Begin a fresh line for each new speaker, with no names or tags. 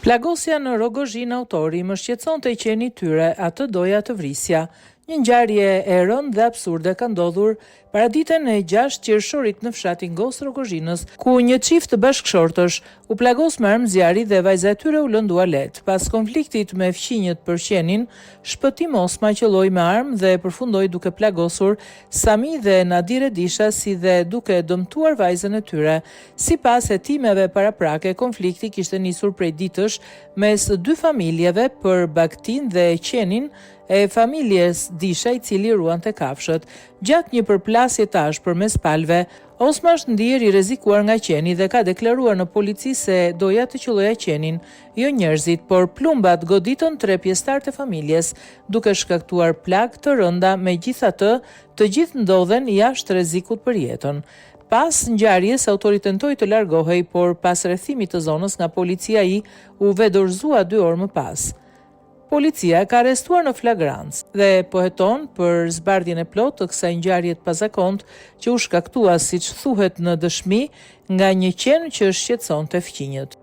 Plagosja në Rogozhin, autori më shqetësonte qenin tyre, atë doja të vrisja. Një ngjarje e rëndë dhe absurde ka ndodhur paraditën e 6 qershorit në fshatin Gos Rogozhinës, ku një çift bashkëshortësh u plagos me armë zjarri dhe vajza e tyre u lë tualet. Pas konfliktit me fqinjët për qenin, Shpëtim Osma qelloi me armë dhe përfundoi duke plagosur Sami dhe Nadire Disha, si dhe duke dëmtuar vajzën e tyre. Sipas hetimeve paraprake, konflikti kishte nisur prej ditësh mes dy familjeve për bagtin dhe qenin e familjes Disha, i cili ruante kafshët. Gjatë një përplasje të ashpër mes palëve, Osma është ndier i rrezikuar nga qeni dhe ka deklaruar në polici se doja të qelloja qenin, jo njerëzit, por plumbat goditën 3 pjesëtar të familjes, duke shkaktuar plagë të rënda. Megjithatë, të gjithë ndodhen jashtë rrezikut për jetën. Pas ngjarjes, autori tentoi të largohej, por pas rrethimit të zonës nga policia u vedorëzua 2 orë më pas. Policia ka arrestuar në flagrancë dhe po heton për zbardhjen e plotë të kësaj ngjarje të pazakontë që u shkaktua, siç thuhet në dëshmi, nga një qen që shqetësonte fqinjët.